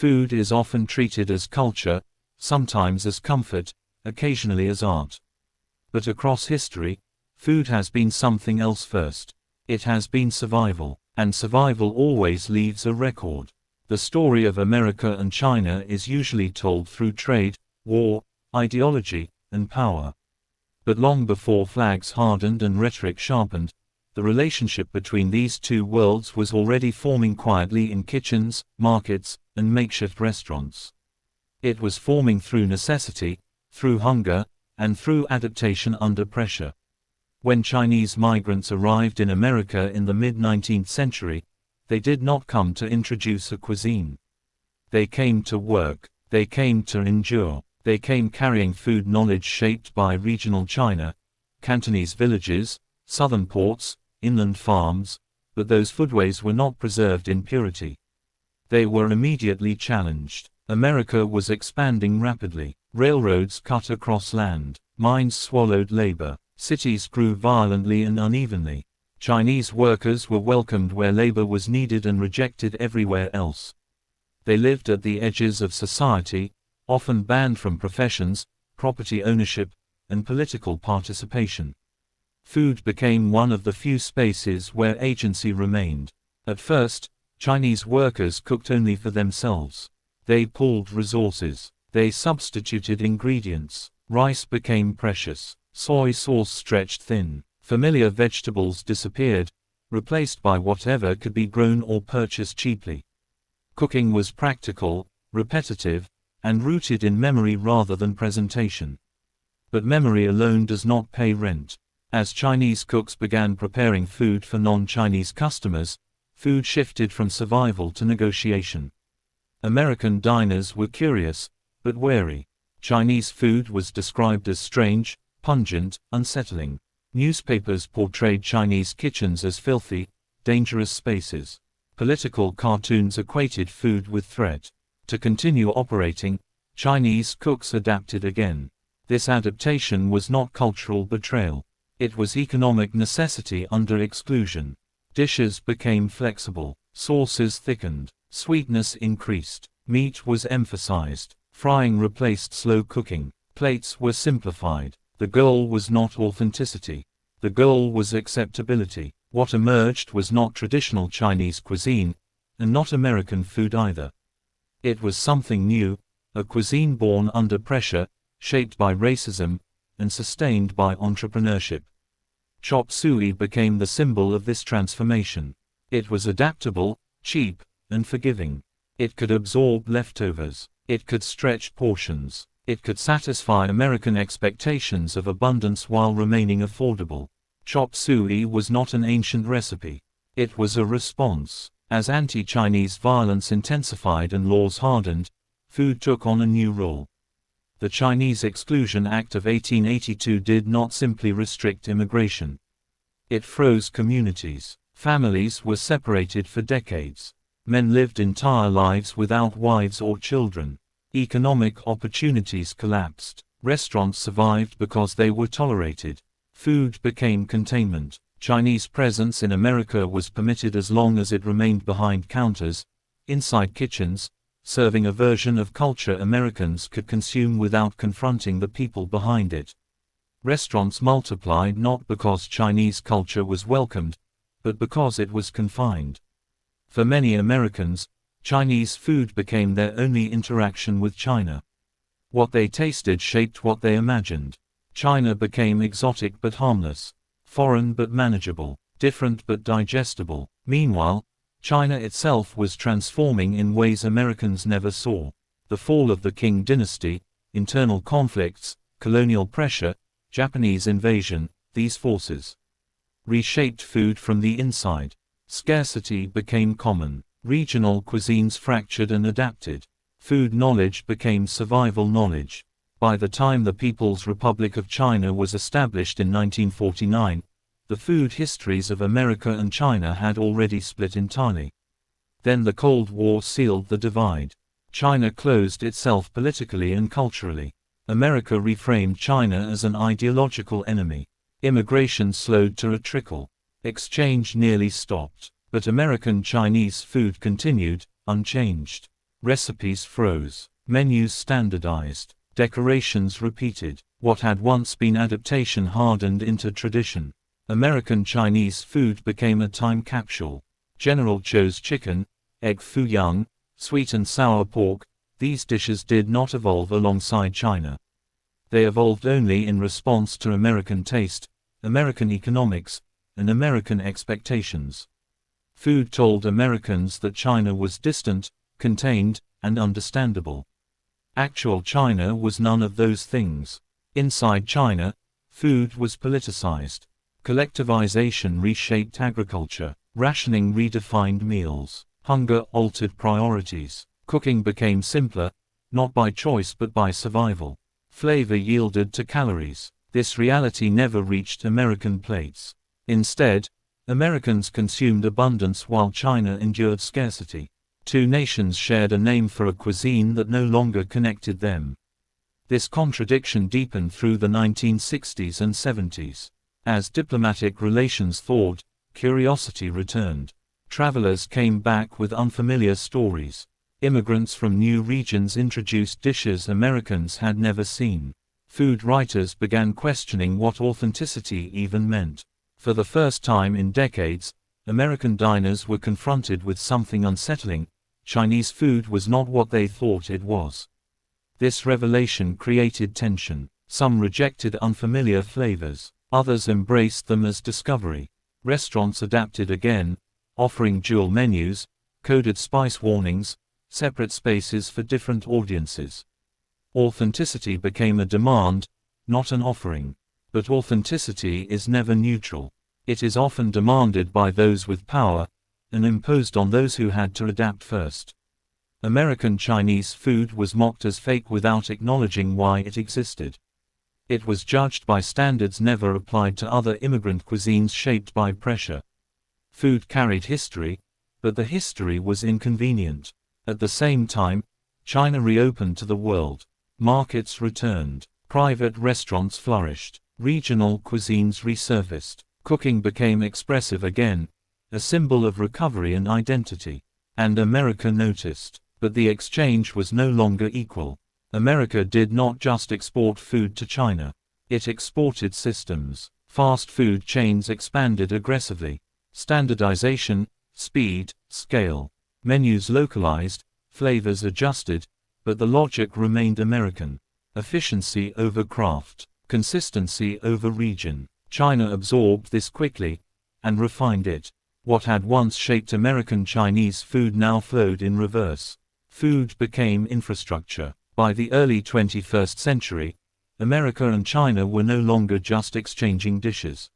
Food is often treated as culture, sometimes as comfort, occasionally as art. But across history, food has been something else first. It has been survival, and survival always leaves a record. The story of America and China is usually told through trade, war, ideology, and power. But long before flags hardened and rhetoric sharpened, the relationship between these two worlds was already forming quietly in kitchens, markets, and makeshift restaurants. It was forming through necessity, through hunger, and through adaptation under pressure. When Chinese migrants arrived in America in the mid-19th century, they did not come to introduce a cuisine. They came to work, they came to endure, they came carrying food knowledge shaped by regional China, Cantonese villages, southern ports, inland farms, but those foodways were not preserved in purity. They were immediately challenged. America was expanding rapidly. Railroads cut across land. Mines swallowed labor. Cities grew violently and unevenly. Chinese workers were welcomed where labor was needed and rejected everywhere else. They lived at the edges of society, often banned from professions, property ownership, and political participation. Food became one of the few spaces where agency remained. At first, Chinese workers cooked only for themselves. They pooled resources. They substituted ingredients. Rice became precious. Soy sauce stretched thin. Familiar vegetables disappeared, replaced by whatever could be grown or purchased cheaply. Cooking was practical, repetitive, and rooted in memory rather than presentation. But memory alone does not pay rent. As Chinese cooks began preparing food for non-Chinese customers, food shifted from survival to negotiation. American diners were curious, but wary. Chinese food was described as strange, pungent, unsettling. Newspapers portrayed Chinese kitchens as filthy, dangerous spaces. Political cartoons equated food with threat. To continue operating, Chinese cooks adapted again. This adaptation was not cultural betrayal. It was economic necessity under exclusion. Dishes became flexible. Sauces thickened. Sweetness increased. Meat was emphasized. Frying replaced slow cooking. Plates were simplified. The goal was not authenticity. The goal was acceptability. What emerged was not traditional Chinese cuisine, and not American food either. It was something new, a cuisine born under pressure, shaped by racism, and sustained by entrepreneurship. Chop suey became the symbol of this transformation. It was adaptable, cheap, and forgiving. It could absorb leftovers. It could stretch portions. It could satisfy American expectations of abundance while remaining affordable. Chop suey was not an ancient recipe. It was a response. As anti-Chinese violence intensified and laws hardened, food took on a new role. The Chinese Exclusion Act of 1882 did not simply restrict immigration. It froze communities. Families were separated for decades. Men lived entire lives without wives or children. Economic opportunities collapsed. Restaurants survived because they were tolerated. Food became containment. Chinese presence in America was permitted as long as it remained behind counters, inside kitchens, serving a version of culture Americans could consume without confronting the people behind it. Restaurants multiplied not because Chinese culture was welcomed, but because it was confined. For many Americans, Chinese food became their only interaction with China. What they tasted shaped what they imagined. China became exotic but harmless, foreign but manageable, different but digestible. Meanwhile, China itself was transforming in ways Americans never saw. The fall of the Qing dynasty, internal conflicts, colonial pressure, Japanese invasion, these forces reshaped food from the inside. Scarcity became common. Regional cuisines fractured and adapted. Food knowledge became survival knowledge. By the time the People's Republic of China was established in 1949, the food histories of America and China had already split entirely. Then the Cold War sealed the divide. China closed itself politically and culturally. America reframed China as an ideological enemy. Immigration slowed to a trickle. Exchange nearly stopped. But American Chinese food continued, unchanged. Recipes froze. Menus standardized. Decorations repeated. What had once been adaptation hardened into tradition. American Chinese food became a time capsule. General Tso's chicken, egg foo young, sweet and sour pork, these dishes did not evolve alongside China. They evolved only in response to American taste, American economics, and American expectations. Food told Americans that China was distant, contained, and understandable. Actual China was none of those things. Inside China, food was politicized. Collectivization reshaped agriculture. Rationing redefined meals. Hunger altered priorities. Cooking became simpler, not by choice but by survival. Flavor yielded to calories. This reality never reached American plates. Instead, Americans consumed abundance while China endured scarcity. Two nations shared a name for a cuisine that no longer connected them. This contradiction deepened through the 1960s and 70s. As diplomatic relations thawed, curiosity returned. Travelers came back with unfamiliar stories. Immigrants from new regions introduced dishes Americans had never seen. Food writers began questioning what authenticity even meant. For the first time in decades, American diners were confronted with something unsettling. Chinese food was not what they thought it was. This revelation created tension. Some rejected unfamiliar flavors. Others embraced them as discovery. Restaurants adapted again, offering dual menus, coded spice warnings, separate spaces for different audiences. Authenticity became a demand, not an offering. But authenticity is never neutral. It is often demanded by those with power, and imposed on those who had to adapt first. American Chinese food was mocked as fake without acknowledging why it existed. It was judged by standards never applied to other immigrant cuisines shaped by pressure. Food carried history, but the history was inconvenient. At the same time, China reopened to the world. Markets returned. Private restaurants flourished. Regional cuisines resurfaced. Cooking became expressive again, a symbol of recovery and identity. And America noticed. But the exchange was no longer equal. America did not just export food to China. It exported systems. Fast food chains expanded aggressively. Standardization, speed, scale. Menus localized, flavors adjusted, but the logic remained American. Efficiency over craft. Consistency over region. China absorbed this quickly, and refined it. What had once shaped American Chinese food now flowed in reverse. Food became infrastructure. By the early 21st century, America and China were no longer just exchanging dishes.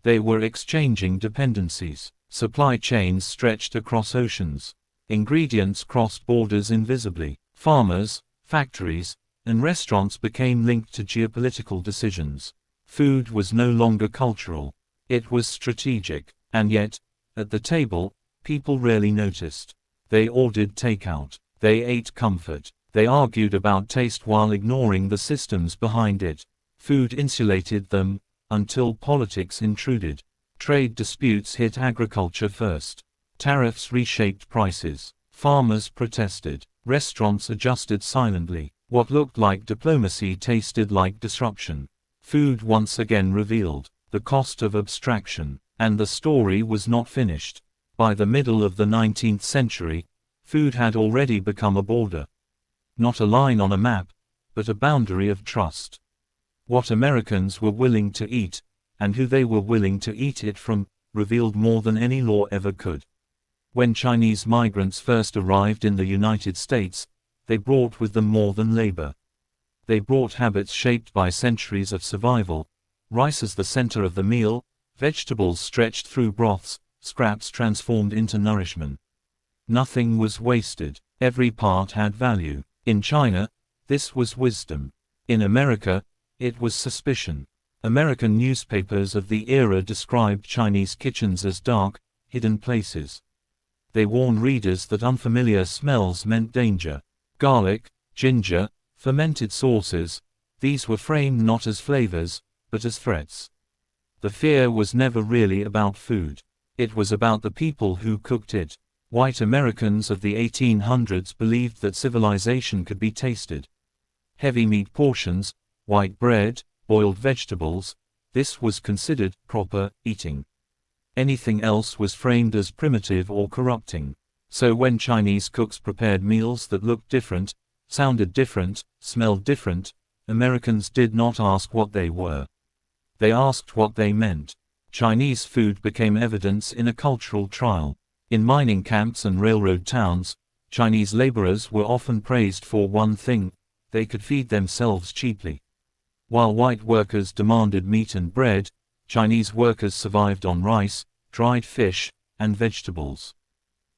They were exchanging dependencies. Supply chains stretched across oceans. Ingredients crossed borders invisibly. Farmers, factories, and restaurants became linked to geopolitical decisions. Food was no longer cultural. It was strategic. And yet, at the table, people rarely noticed. They ordered takeout. They ate comfort. They argued about taste while ignoring the systems behind it. Food insulated them, until politics intruded. Trade disputes hit agriculture first. Tariffs reshaped prices. Farmers protested. Restaurants adjusted silently. What looked like diplomacy tasted like disruption. Food once again revealed the cost of abstraction. And the story was not finished. By the middle of the 19th century, food had already become a border. Not a line on a map, but a boundary of trust. What Americans were willing to eat, and who they were willing to eat it from, revealed more than any law ever could. When Chinese migrants first arrived in the United States, they brought with them more than labor. They brought habits shaped by centuries of survival. Rice as the center of the meal, vegetables stretched through broths, scraps transformed into nourishment. Nothing was wasted. Every part had value. In China, this was wisdom. In America, it was suspicion. American newspapers of the era described Chinese kitchens as dark, hidden places. They warned readers that unfamiliar smells meant danger. Garlic, ginger, fermented sauces, these were framed not as flavors, but as threats. The fear was never really about food. It was about the people who cooked it. White Americans of the 1800s believed that civilization could be tasted. Heavy meat portions, white bread, boiled vegetables, this was considered proper eating. Anything else was framed as primitive or corrupting. So when Chinese cooks prepared meals that looked different, sounded different, smelled different, Americans did not ask what they were. They asked what they meant. Chinese food became evidence in a cultural trial. In mining camps and railroad towns, Chinese laborers were often praised for one thing: they could feed themselves cheaply. While white workers demanded meat and bread, Chinese workers survived on rice, dried fish, and vegetables.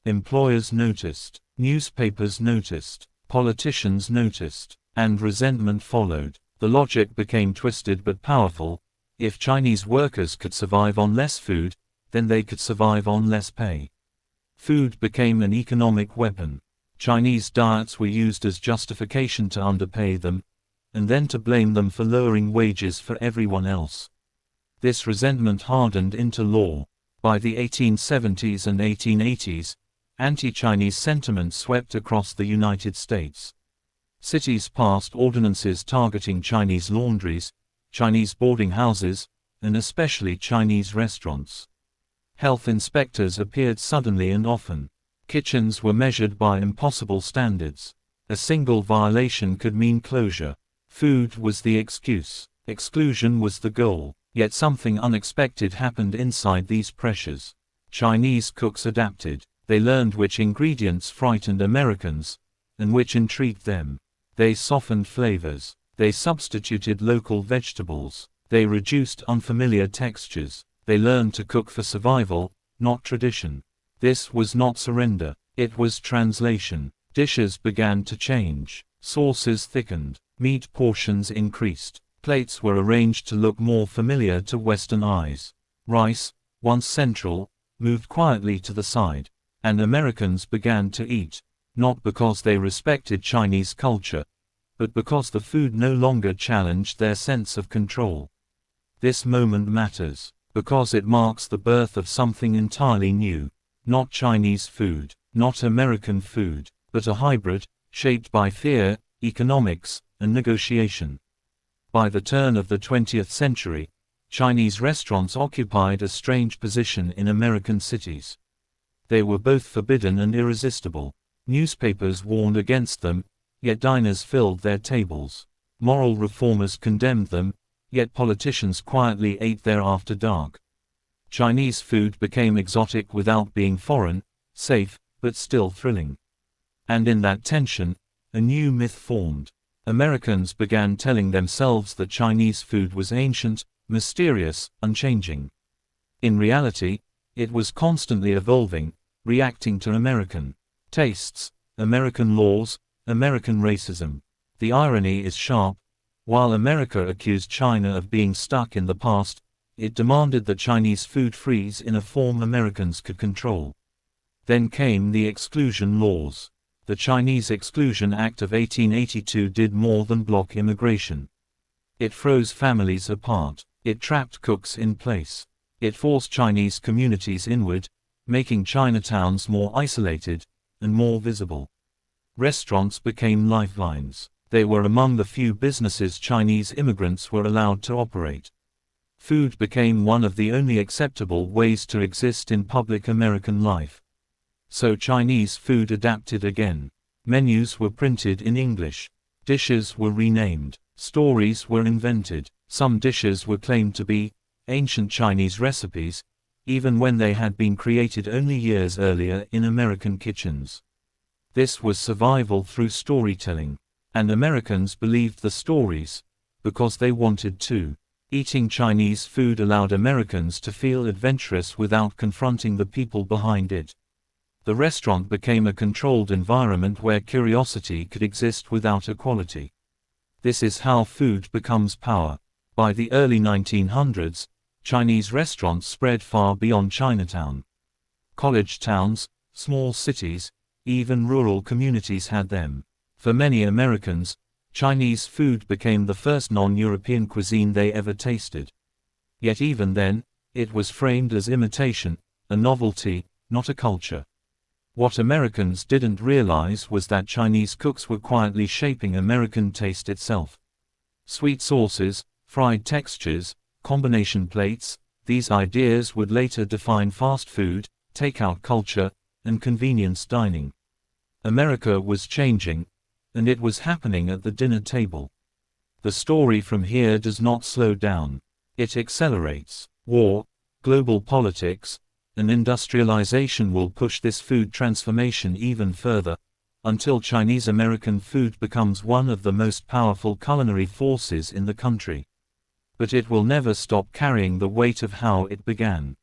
Employers noticed, newspapers noticed, politicians noticed, and resentment followed. The logic became twisted but powerful: if Chinese workers could survive on less food, then they could survive on less pay. Food became an economic weapon. Chinese diets were used as justification to underpay them, and then to blame them for lowering wages for everyone else. This resentment hardened into law. By the 1870s and 1880s, anti-Chinese sentiment swept across the United States. Cities passed ordinances targeting Chinese laundries, Chinese boarding houses, and especially Chinese restaurants. Health inspectors appeared suddenly and often. Kitchens were measured by impossible standards. A single violation could mean closure. Food was the excuse. Exclusion was the goal. Yet something unexpected happened inside these pressures. Chinese cooks adapted. They learned which ingredients frightened Americans, and which intrigued them. They softened flavors. They substituted local vegetables. They reduced unfamiliar textures. They learned to cook for survival, not tradition. This was not surrender. It was translation. Dishes began to change. Sauces thickened. Meat portions increased. Plates were arranged to look more familiar to Western eyes. Rice, once central, moved quietly to the side. And Americans began to eat, not because they respected Chinese culture, but because the food no longer challenged their sense of control. This moment matters, because it marks the birth of something entirely new. Not Chinese food, not American food, but a hybrid, shaped by fear, economics, and negotiation. By the turn of the 20th century, Chinese restaurants occupied a strange position in American cities. They were both forbidden and irresistible. Newspapers warned against them, yet diners filled their tables. Moral reformers condemned them, yet politicians quietly ate there after dark. Chinese food became exotic without being foreign, safe, but still thrilling. And in that tension, a new myth formed. Americans began telling themselves that Chinese food was ancient, mysterious, unchanging. In reality, it was constantly evolving, reacting to American tastes, American laws, American racism. The irony is sharp. While America accused China of being stuck in the past, it demanded that Chinese food freeze in a form Americans could control. Then came the exclusion laws. The Chinese Exclusion Act of 1882 did more than block immigration. It froze families apart. It trapped cooks in place. It forced Chinese communities inward, making Chinatowns more isolated and more visible. Restaurants became lifelines. They were among the few businesses Chinese immigrants were allowed to operate. Food became one of the only acceptable ways to exist in public American life. So Chinese food adapted again. Menus were printed in English. Dishes were renamed. Stories were invented. Some dishes were claimed to be ancient Chinese recipes, even when they had been created only years earlier in American kitchens. This was survival through storytelling. And Americans believed the stories, because they wanted to. Eating Chinese food allowed Americans to feel adventurous without confronting the people behind it. The restaurant became a controlled environment where curiosity could exist without equality. This is how food becomes power. By the early 1900s, Chinese restaurants spread far beyond Chinatown. College towns, small cities, even rural communities had them. For many Americans, Chinese food became the first non-European cuisine they ever tasted. Yet even then, it was framed as imitation, a novelty, not a culture. What Americans didn't realize was that Chinese cooks were quietly shaping American taste itself. Sweet sauces, fried textures, combination plates, these ideas would later define fast food, takeout culture, and convenience dining. America was changing, and it was happening at the dinner table. The story from here does not slow down. It accelerates. War, global politics, and industrialization will push this food transformation even further, until Chinese-American food becomes one of the most powerful culinary forces in the country. But it will never stop carrying the weight of how it began.